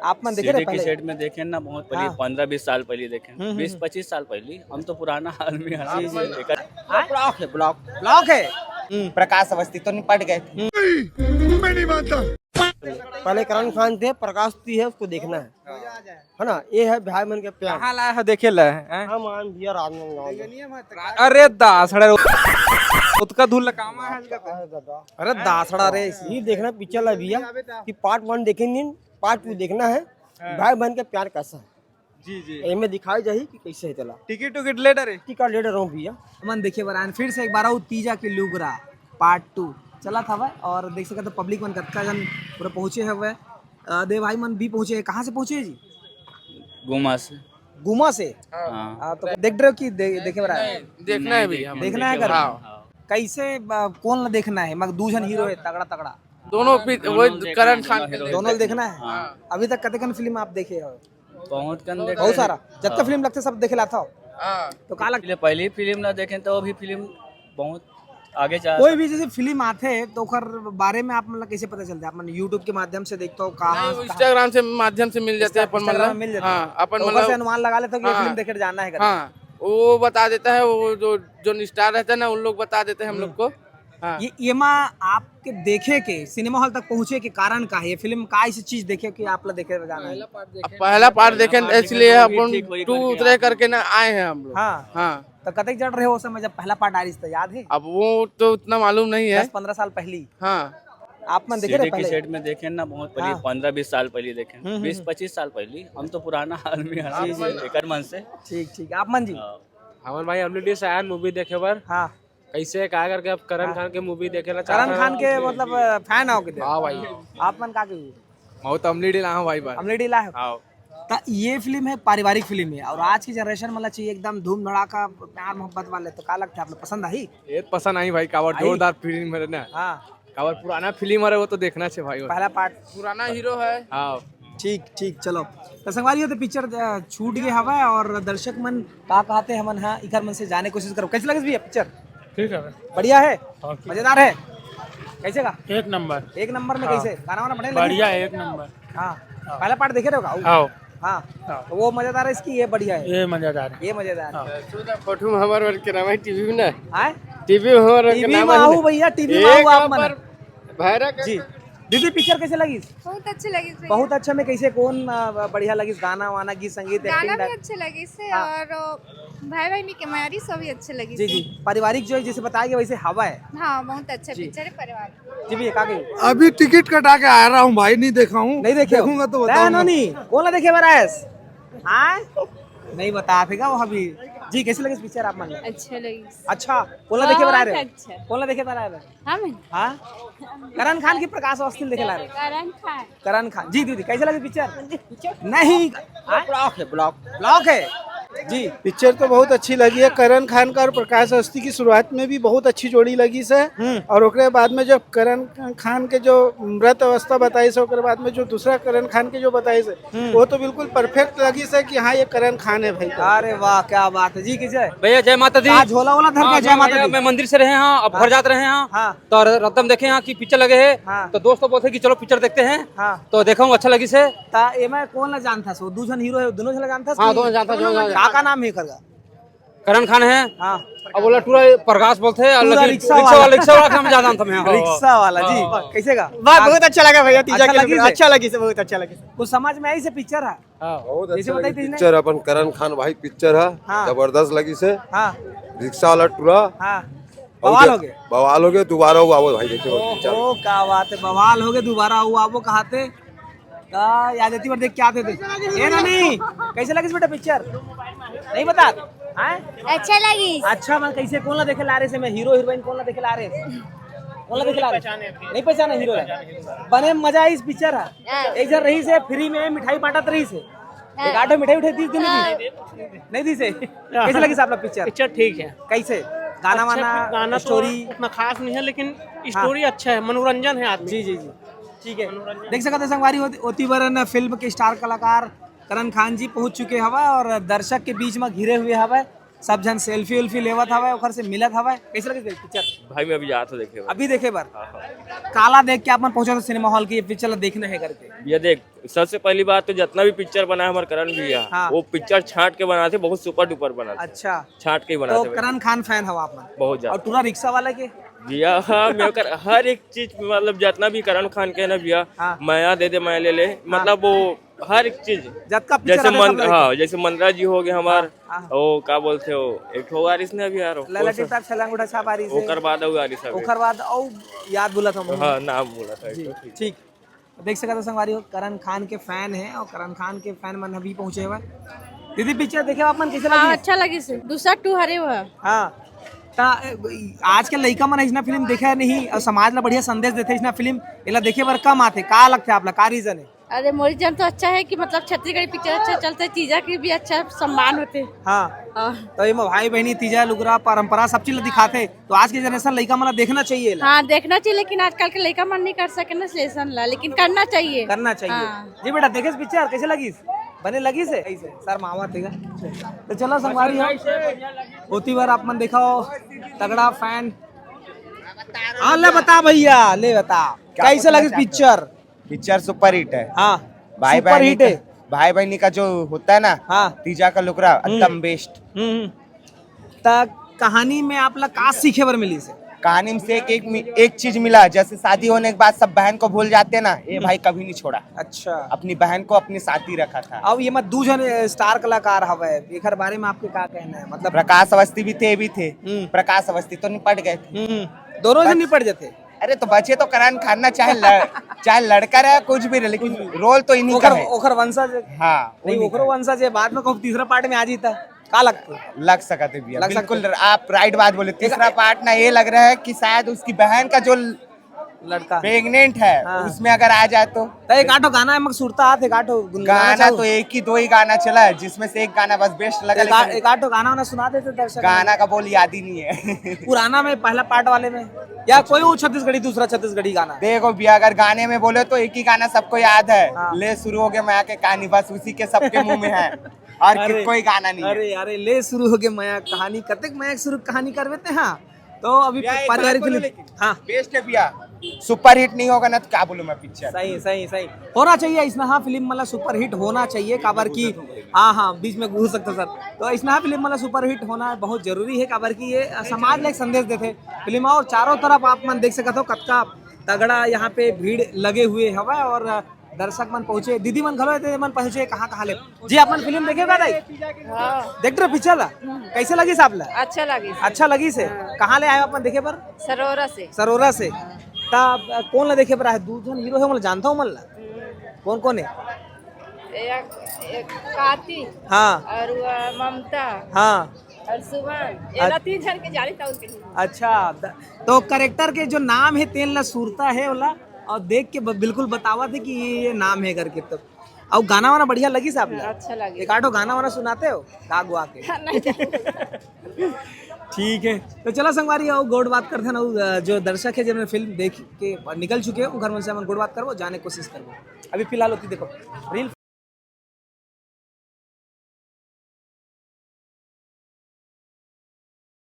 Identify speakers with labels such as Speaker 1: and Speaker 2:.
Speaker 1: आप मन देखे रहे
Speaker 2: सीडी की
Speaker 1: पहले?
Speaker 2: सेट में देखे ना, बहुत पहले,
Speaker 1: हाँ।
Speaker 2: 15-20 साल पहले देखे, 20-25 साल पहले। हम तो पुराना आदमी हैं।
Speaker 1: ब्लॉक है, ब्लॉक है।
Speaker 3: प्रकाश अवस्थी तो निपट गए।
Speaker 1: पहले करण खान थे, प्रकाश ती है, उसको देखना है ना। ये है भाई मन के प्यार।
Speaker 4: कहाँ लाया है देखे ला है?
Speaker 1: हम आन दिया राजनांदगांव।
Speaker 4: अरे दासड़े उसका धुल कामा है।
Speaker 1: अरे दासड़ा रे, ये देखना पिक्चर है भैया कि पार्ट 1 देखेंगे, पार्ट 2 देखना है। भाई बहन के प्यार कैसा है
Speaker 4: जी जी।
Speaker 1: एमे दिखाई जाही कि कैसे है चला।
Speaker 4: टिकट लेटर है।
Speaker 1: टिकट ले रहा हूँ भैया।
Speaker 5: मन देखिए बरान फिर से एक बार तीजा की लुगरा पार्ट 2 चला था वह, और देख सकते तो पब्लिक मन कतका जन पूरा पहुंचे है वह। दे भाई मन भी पहुंचे। कहाँ से पहुंचे जी?
Speaker 2: गुमा से।
Speaker 5: गुमा से।
Speaker 2: हाँ।
Speaker 5: तो देख रहे हो कि देखे बरा
Speaker 4: देखना है भैया।
Speaker 5: देखना है कर कैसे कौन ला देखना है? मगर 2 जन हीरो है तगड़ा तगड़ा,
Speaker 4: दोनों वो करण खान
Speaker 5: दोनों देखना है। अभी तक कते फिल्म आप देखे हो?
Speaker 2: बहुत कन देखे,
Speaker 5: बहुत सारा जितना फिल्म लगते सब देखे लाता हो। तो का लग
Speaker 2: पहली फिल्म ना देखें तो अभी फिल्म बहुत आगे जा।
Speaker 5: कोई भी जैसे फिल्म आते हैं तो ओकर बारे में आप मतलब कैसे पता चलता है? अपन यूट्यूब के माध्यम से देखते हो, कहाँ
Speaker 4: इंस्टाग्राम से माध्यम से मिल जाते हैं अपन
Speaker 5: Instagram मिल जाता है।
Speaker 4: हाँ, अपन
Speaker 5: तो ओकर से अनुमान लगा लेते हो कि ये फिल्म देखे जाना है करके।
Speaker 4: हाँ, वो बता देता है, वो जो स्टार रहता है ना, उन लोग बता देते हैं हम लोग को। हाँ।
Speaker 5: ये माँ आपके देखे के सिनेमा हॉल तक पहुँचे के कारण का है? ये फिल्म का ऐसी चीज देखे कि आप लोग देखे जाना है?
Speaker 4: पहला पार्ट देखे इसलिए अपन 2 उतरे करके ना आए हैं हम लोग।
Speaker 5: हाँ
Speaker 4: हाँ।
Speaker 5: तो कतई चढ़ रहे हो उस समय जब पहला पार्ट आ रही थी, याद है?
Speaker 4: अब वो तो उतना मालूम नहीं है।
Speaker 5: 10-15 साल पहली।
Speaker 4: हाँ।
Speaker 5: आप मन देखे
Speaker 2: सीडी
Speaker 5: रहे
Speaker 2: की
Speaker 5: पहले?
Speaker 2: सेट में देखे ना, बहुत पहले, 15-20 साल पहले देखे, 20-25 साल पहले। हम तो पुराना आदमी हैं। एकर मन से।
Speaker 5: ठीक। आप मन जी?
Speaker 6: हमारे भाई हमने शायद मूवी देखे बार
Speaker 5: हाँ।
Speaker 6: कैसे क्या करके अब करण खान के मूवी देखे ला
Speaker 5: करण खान के मतलब फैन हो के?
Speaker 6: हाँ भाई।
Speaker 5: आप मन का के?
Speaker 6: बहुत अमली डीला हूँ भाई।
Speaker 5: अमली डीला है।
Speaker 6: हाँ।
Speaker 5: तो ये फिल्म है, पारिवारिक फिल्म है, और आज की जनरेशन मतलब चाहिए एकदम धूम धड़ाका प्यार मोहब्बत वाले। तो का लगता है आपने पसंद आई?
Speaker 6: ये पसंद आई भाई, कावर जोरदार फिल्म है ना।
Speaker 5: हाँ।
Speaker 6: कावर पुराना फिल्म है, वो तो देखना चाहिए भाई।
Speaker 5: पहला पार्ट
Speaker 4: पुराना हीरो है।
Speaker 6: हाँ।
Speaker 5: ठीक चलो। तो संगवारी हो तो पिक्चर छूट गए हवा, और दर्शक मन का कहते हमन हाँ इधर मन से जाने की कोशिश करो। कैसे लगे भैया पिक्चर?
Speaker 6: ठीक है,
Speaker 5: बढ़िया है, मजेदार है। कैसे का?
Speaker 6: एक नंबर।
Speaker 5: एक नंबर में कैसे गाना वाना बढ़िया
Speaker 6: बढ़िया, एक नंबर।
Speaker 5: हाँ। पहला पार्ट देखे रहे हो?
Speaker 6: हाँ।
Speaker 5: हाँ। तो वो मजेदार है इसकी, ये बढ़िया है,
Speaker 6: ये मजेदार
Speaker 5: ये मजेदार है।
Speaker 4: फोटो में हमारे के नाम है टीवी में ना।
Speaker 5: हाँ?
Speaker 4: टीवी में हमारे के
Speaker 5: टीवी
Speaker 4: नाम
Speaker 5: में
Speaker 4: है
Speaker 5: आहू भैया, टीवी में आहू आप मन
Speaker 4: भैरा
Speaker 5: जी। दीदी पिक्चर कैसे लगी?
Speaker 7: बहुत अच्छी लगी थी।
Speaker 5: बहुत अच्छा। में कैसे कौन बढ़िया लगी? गाना वाना गीत संगीत
Speaker 7: गाना भी
Speaker 5: एक्टिंग?
Speaker 7: अच्छे लगी से,
Speaker 5: हाँ।
Speaker 7: और भाई भाई में कमारी सभी अच्छे लगी
Speaker 5: जी जी। पारिवारिक जो है जैसे बताया गया वैसे हवा है।
Speaker 7: हाँ, बहुत अच्छा पिक्चर है परिवार।
Speaker 5: जी भैया का कही?
Speaker 8: अभी टिकट कटा के आ रहा हूँ भाई, नहीं देखा हूँ।
Speaker 5: नहीं देखे?
Speaker 8: देखूंगा तो
Speaker 5: बताऊंगा। नोनी कौन ला देखे बरास? हाँ, नहीं बता फेगा वो अभी। जी कैसे लगे पिक्चर आप मन?
Speaker 7: अच्छे लगी।
Speaker 5: अच्छा, कौन ला देखे बरा रहे?
Speaker 7: अच्छा।
Speaker 5: कौन ला देखे बरा रहे?
Speaker 7: हम
Speaker 5: हाँ, करण खान की प्रकाश अवस्थी देखे ला रहे? करण खान जी। दीदी कैसे लगे पिक्चर? नहीं,
Speaker 3: ब्लॉक है,
Speaker 5: ब्लॉक है जी।
Speaker 8: पिक्चर तो बहुत अच्छी लगी है। करण खान का और प्रकाश अवस्थी की शुरुआत में भी बहुत अच्छी जोड़ी लगी से, और ओकरे बाद में जो करण खान के जो मृत अवस्था बताई से, ओकरे बाद में जो दूसरा करण खान के जो बताई से, वो तो बिल्कुल परफेक्ट लगी से कि हाँ ये करण खान है भाई।
Speaker 5: अरे वाह क्या बात है जी। कैसे
Speaker 9: भैया? जय माता दी।
Speaker 5: आज झोला वोला धर के जय माता दी।
Speaker 9: मैं मंदिर से रहे हैं, अब घर जाते रहे हैं।
Speaker 5: हाँ।
Speaker 9: तो रतम देखे यहाँ की पिक्चर लगे है।
Speaker 5: हाँ।
Speaker 9: तो दोस्तों बोलते कि चलो पिक्चर देखते हैं।
Speaker 5: हाँ।
Speaker 9: तो देखा हूँ, अच्छा लगी से।
Speaker 5: ता एमे कौन ला जानता सो? 2 जन हीरो है, दोनों जन जानता?
Speaker 9: हाँ, दोनों जानता।
Speaker 5: का नाम है करगा?
Speaker 9: करण खान है।
Speaker 5: हाँ।
Speaker 9: अब बोला टूरा प्रकाश बोलते हैं,
Speaker 5: टूरा
Speaker 9: रिक्शा वाला हम ज्यादा जानता मैं।
Speaker 5: रिक्शा वाला जी। कैसे का?
Speaker 3: बहुत अच्छा लगा भैया, तीजा
Speaker 5: अच्छा लगी
Speaker 3: के
Speaker 5: से?
Speaker 3: अच्छा लगी से, बहुत अच्छा लगी।
Speaker 5: कुछ समझ में आई से पिक्चर है?
Speaker 8: बहुत
Speaker 5: जैसे बताई थी
Speaker 8: पिक्चर अपन करण खान भाई पिक्चर है।
Speaker 5: हाँ।
Speaker 8: जबरदस्त लगी से।
Speaker 5: हाँ।
Speaker 8: रिक्शा वाला टूरा
Speaker 5: हाँ। बवाल हो गए।
Speaker 8: बवाल हो गए। दोबारा हुआ वो भाई देखे
Speaker 5: ओ क्या बात है, बवाल हो गए, दोबारा हुआ वो कहाते याद आती देख क्या थे ये ना। नहीं कैसे लगी बेटा पिक्चर? नहीं बता? हाँ?
Speaker 7: अच्छा लगी।
Speaker 5: अच्छा मैं कैसे कौन ला देखे ला रहे से? मैं हीरो हीरोइन कौन ला देखे ला रहे? कौन ला देखे ला रहे? नहीं पहचाना हीरो बने। मजा आई इस पिक्चर है। एक जन रही से फ्री में मिठाई बांटत रही से, एक आटो मिठाई उठाई दी नहीं दी से। कैसे लगी साहब पिक्चर?
Speaker 10: पिक्चर ठीक है।
Speaker 5: कैसे गाना वाना?
Speaker 10: गाना
Speaker 5: स्टोरी
Speaker 10: उतना खास नहीं है, लेकिन स्टोरी अच्छा है, मनोरंजन है आदमी।
Speaker 5: जी जी जी ठीक है। देख सकते संगवारी होती बरन फिल्म के स्टार कलाकार करण खान जी पहुंच चुके हवा, और दर्शक के बीच में घिरे हुए हवा। सब जन सेल्फी उल्फी लेवत हवा ओखर से मिलत हवा। कैसे लगे पिक्चर?
Speaker 2: भाई मैं अभी जा तो देखे
Speaker 5: अभी देखे बार काला देख के अपन पहुंचा था सिनेमा हॉल की ये पिक्चर देखना है करके।
Speaker 2: ये देख, सबसे पहली बात तो जितना भी पिक्चर बना है हमारे करण भैया,
Speaker 5: हाँ।
Speaker 2: वो पिक्चर छांट के बनाते, बहुत सुपर डुपर बनाते।
Speaker 5: अच्छा,
Speaker 2: छांट के ही
Speaker 5: तो
Speaker 2: बनाते
Speaker 5: करण खान फैन हवा अपन
Speaker 2: बहुत
Speaker 5: और
Speaker 2: ज्यादा
Speaker 5: पूरा रिक्शा वाला के
Speaker 2: भैया। हाँ, मैं हर एक चीज मतलब जितना भी करण खान के है ना भैया,
Speaker 5: हाँ।
Speaker 2: माया दे दे मैं ले ले, मतलब वो हर एक चीज
Speaker 5: जब का पिक्चर
Speaker 2: जैसे हाँ, जैसे मंदरा जी हो गए हमार,
Speaker 5: हाँ।
Speaker 2: वो क्या बोलते हो, एक हो गारिस ने अभी यार
Speaker 5: लला टिकटॉक छलांग उठा छाप आ रही से
Speaker 2: ओकर बाद हो गारिस अभी।
Speaker 5: ओकर बाद औ याद बोला था
Speaker 2: हाँ, नाम बोला था
Speaker 5: जी,
Speaker 2: एक तो।
Speaker 5: ठीक। देख सकते हो संगवारी हो, करण खान के फैन है और करण खान के फैन मन अभी पहुंचे हुए। दीदी पिक्चर देखे अपन कैसे
Speaker 7: हाँ
Speaker 5: लगी?
Speaker 7: अच्छा लगी से दूसरा टू हरे हुआ।
Speaker 5: हाँ, ता आज के लइका मन इसना फिल्म देखा नहीं और समाज ला बढ़िया संदेश देते इसना फिल्म इला देखे बर कम आते, का लगते आपला, का रीजन है?
Speaker 7: अरे मोरी जन तो अच्छा है कि मतलब छत्तीसगढ़ी पिक्चर अच्छा चलते, चीजा की भी अच्छा सम्मान होते।
Speaker 5: हाँ, तो ये भाई बहनी तीजा लुगरा परंपरा सब चीज दिखाते, तो आज के जनरेशन लइका मन देखना चाहिए ला।
Speaker 7: हाँ देखना चाहिए, लेकिन आजकल के लड़का मन नहीं कर सके ना सेशन ला, लेकिन करना चाहिए।
Speaker 5: करना चाहिए।
Speaker 7: हाँ।
Speaker 5: जी बेटा देखे पिक्चर कैसे लगी? बने लगी से सर मामा थे तो चलो संगवारी हो, होती बार आप मन देखा हो तगड़ा फैन। हाँ ले बता भैया, ले बता कैसे लगी पिक्चर?
Speaker 3: पिक्चर सुपर हिट है।
Speaker 5: हाँ,
Speaker 3: भाई
Speaker 5: सुपर
Speaker 3: बहनी
Speaker 5: हिट है।
Speaker 3: भाई बहनी का जो होता है ना,
Speaker 5: हाँ।
Speaker 3: तीजा का लुकरा एकदम बेस्ट।
Speaker 5: त कहानी में आप ला का सीखे बर मिली से?
Speaker 3: कहानी में से एक चीज मिला, जैसे शादी होने के बाद सब बहन को भूल जाते हैं ना, ये भाई कभी नहीं छोड़ा।
Speaker 5: अच्छा,
Speaker 3: अपनी बहन को अपनी साथ ही रखा था।
Speaker 5: अब ये मत दूजन स्टार कलाकार हवे, एकर बारे में आपके का कहना है? मतलब
Speaker 3: प्रकाश अवस्थी भी थे, ये भी थे। प्रकाश अवस्थी तो निपट गए थे।
Speaker 5: दोनों से निपट जाते।
Speaker 3: अरे तो बचे तो करण खान, चाहे लड़का रहे कुछ भी रहे, लेकिन रोल तो इन्हीं का है।
Speaker 5: ओखर वंशज।
Speaker 3: हाँ,
Speaker 5: नहीं ओखर वंशज है, बाद में कहूँ तीसरा पार्ट में आ जीता का लगता?
Speaker 3: लग सका थे भैया,
Speaker 5: लग
Speaker 3: बिल्कुल आप राइट बात बोले। तीसरा पार्ट ना ये लग रहा है कि शायद उसकी बहन का जो
Speaker 5: लड़का
Speaker 3: प्रेग्नेंट है,
Speaker 5: हाँ।
Speaker 3: उसमें अगर आ जाए तो
Speaker 5: एक आठो गाना है मग सुरता हाथ, एक आठो
Speaker 3: गाना तो एक ही दो ही गाना चला है, जिसमें से एक गाना बस बेस्ट लगा, लेकिन
Speaker 5: एक आठो गाना वाना सुना देते दर्शक।
Speaker 3: गाना का बोल याद ही नहीं है।
Speaker 5: पुराना में पहला पार्ट वाले में या कोई वो छत्तीसगढ़ी दूसरा छत्तीसगढ़ी गाना?
Speaker 3: देखो भैया, अगर गाने में बोले तो एक ही गाना सबको याद है,
Speaker 5: हाँ।
Speaker 3: ले शुरू हो गया माया के कहानी, बस उसी के सबके मुंह में है और कोई गाना नहीं है।
Speaker 5: अरे अरे ले शुरू हो गया माया कहानी, कतेक माया शुरू कहानी करवेते। हाँ, तो अभी पारिवारिक फिल्म। हाँ,
Speaker 3: बेस्ट है भैया, सुपर हिट नहीं होगा ना तो क्या बोलूं मैं पिक्चर।
Speaker 5: सही सही सही होना चाहिए इसमें। हाँ, फिल्म मतलब सुपर हिट होना चाहिए, काबर की हाँ हाँ बीच में घुस सकता सर, तो इसमें फिल्म मतलब सुपर हिट होना बहुत जरूरी है, काबर की ये समाज में एक संदेश देते फिल्म। और चारों तरफ आप मन देख सकते हो कतका तगड़ा यहाँ पे भीड़ लगे हुए हवा और दर्शक मन पहुंचे, दीदी मन घलो थे, मन पहुंचे कहाँ ले। जी अपन फिल्म देखे का नहीं? देख रहे पिक्चर ला कैसे लगी साहब ला?
Speaker 7: अच्छा लगी।
Speaker 5: अच्छा लगी से कहाँ ले आए अपन देखे पर?
Speaker 7: सरोरा से।
Speaker 5: सरोरा से। तब कौन ला देखे पर आए? दूसरा हीरो है, मतलब जानता हूँ मन ला। कौन कौन है?
Speaker 7: एक काती
Speaker 5: हाँ
Speaker 7: और ममता
Speaker 5: हाँ
Speaker 7: और सुमन, ये 3 जन के जानी था उनके।
Speaker 5: अच्छा, तो करेक्टर के जो नाम है तेल ला सुरता है वाला, और देख के बिल्कुल बतावा थे कि ये नाम है करके। तब और गाना वाना बढ़िया लगी साहब?
Speaker 7: अच्छा लगी।
Speaker 5: एक आठो गाना वाना सुनाते हो गा गुआ के? ठीक है, तो चलो संगवारी आओ गोड बात करते हैं ना, जो दर्शक है जिन्होंने फिल्म देख के निकल चुके हैं घर में से हम गोड बात करवो, जाने की कोशिश करवो। अभी फिलहाल होती देखो रील